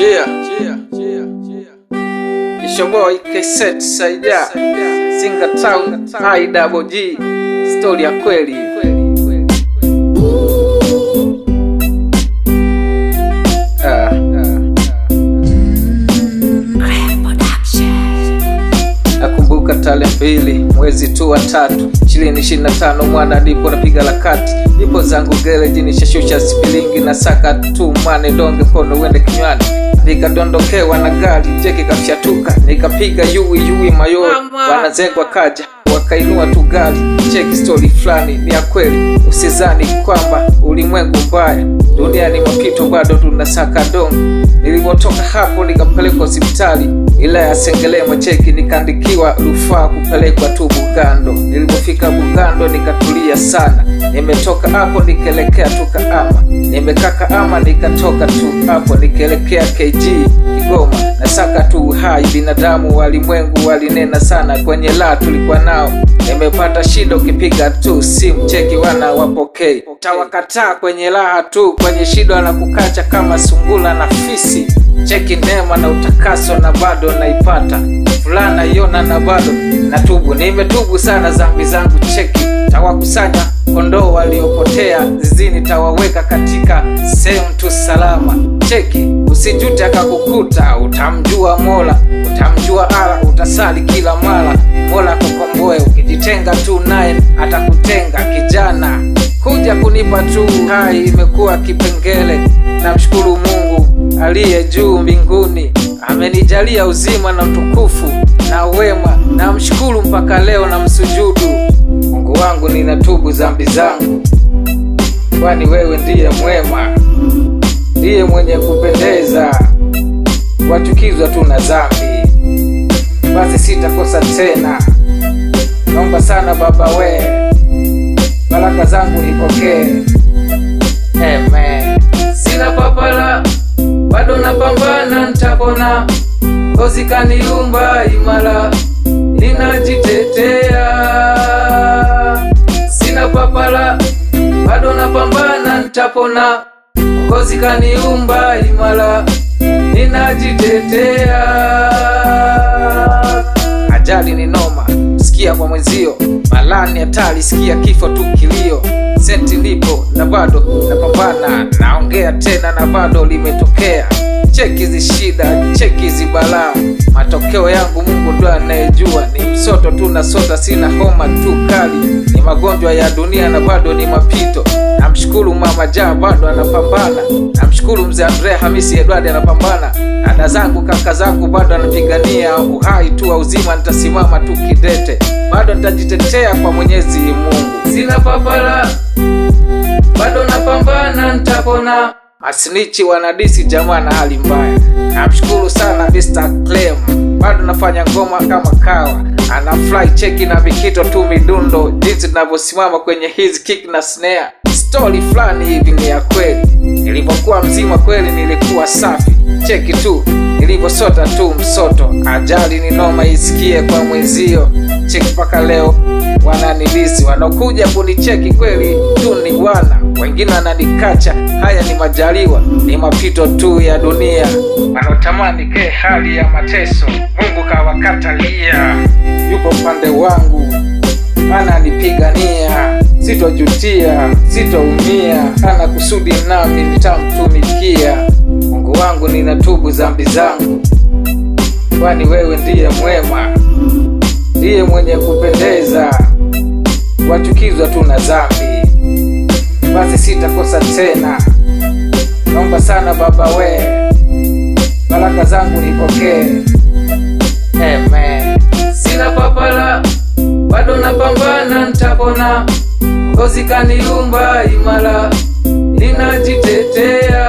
It's your boy K-Set Saida, Singa Town, I-double-G, story ya kweli. Nakumbuka tarehe 2 mwezi tu wa 3 2025 mwana ndipo napiga lakati, nipo zangu gereji nishashusha spilingi na saka tu mane donge pono uende kinywani, nikadondokewa na gari jeki kafyatuka, nikapiga yui mayo wanazengwa kaja wakainua tu gari. Cheki story flani ni ya kweli, usizani kwamba ulimwengu mbaya, dunia ni mapito bado tunasaka dongo. Nilipotoka hapo nikapelekwa hospitali ila ya Sengerema, cheki nikaandikiwa rufaa kupelekwa tu Bugando. Nilipofika Bugando nikatulia sana, nimetoka hapo nikelekea tu Kahama, nimekaa Kahama nikatoka tu hapo nikelekea KG Kigoma, na saka tu hai. Binadamu walimwengu walinena sana kwenye la tulikuwa nao, nimepata shida ukipiga tu simu cheki wana wapokei, tawakataa kwenye raha tu, kwenye shida wanakukacha kama sungula na fisi. Cheki neema na utakaso na bado naipata, fulana yona na bado natubu, nimetubu sana zambi zangu. Cheki tawakusanya kondoo waliopotea zizini, tawaweka katika sehemu tu salama. Cheki usijute akakukuta, utamjua Mola, utamjua Allah, utasali kila mara Mola kukomboe. Ukijitenga tu naye atakutenga. Kijana kuja kunipa tu hai imekuwa kipengele, namshukuru Mungu aliye juu mbinguni, amenijalia uzima na utukufu na wema, namshukuru mpaka leo na msujudu. Mungu wangu ninatubu zambi zangu, kwani wewe ndiye mwema, ndiye mwenye kupendeza, wachukizwa tu na zambi, basi sitakosa tena. Naomba sana Baba we, baraka zangu nipokee. Amen. Sina papala, bado napambana, nitapona. Kozi kaniumba imara, ninajitetea. Sina papala, bado napambana, nitapona. Kozi kaniumba imara, ninajitetea. Ajali ni noma, sikia kwa mwenzio, malani hatari, sikia kifo tu kilio. Senti lipo na bado napambana, naongea tena na bado limetokea. Cheki zi shida, cheki zi balaa, matokeo yangu Mungu ndo anayejua. Ni msoto tu na sota, sina homa tu kali, ni magonjwa ya dunia na bado ni mapito. Namshukuru Mama Ja bado anapambana, namshukuru Mzee Andrea Hamisi Edward anapambana, dada zangu kaka zangu bado anapigania uhai tu wa uzima. Nitasimama tu kidete, bado nitajitetea kwa Mwenyezi Mungu. Sina papala, bado napambana, nitapona. Masnichi wanadisi jamaa na hali mbaya, namshukuru sana Mr. Clem, bado nafanya ngoma kama kawa, ana fly cheki na vikito tu midundo, jinsi ninavyosimama kwenye hizi kick na snare. Story flani hivi ni ya kweli, nilipokuwa mzima kweli nilikuwa safi. Cheki tu nilivyosota tu msoto, ajali ni noma, isikie kwa mwenzio. Cheki paka leo wananilisi, wanakuja kunicheki kweli tu ni wana, wengine wananikacha. Haya ni majaliwa, ni mapito tu ya dunia, wanatamani ke hali ya mateso. Mungu kawakatalia, yupo pande wangu, ananipigania. Sitojutia, sitoumia, ana kusudi nami nitamtumikia. Mungu wangu ninatubu zambi zangu, kwani wewe ndiye mwema, ndiye mwenye kupendeza, wachukizwa tu na zambi, basi sitakosa tena. Naomba sana Baba we, baraka zangu nipokee. Amen. Sina papala, bado napambana, nitapona. Kozi kaniumba imara, ninajitetea.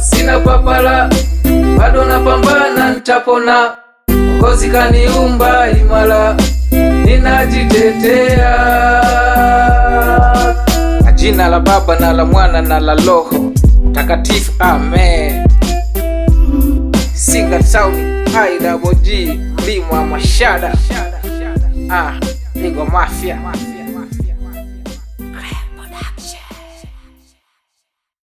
Sina papala, bado napambana, nitapona. Kozi kaniumba imara, ninajitetea. Jina la Baba na la Mwana na la Roho Mtakatifu, amen. Singa Town, I-double-G, mlima wa mashada. Nigo Mafia.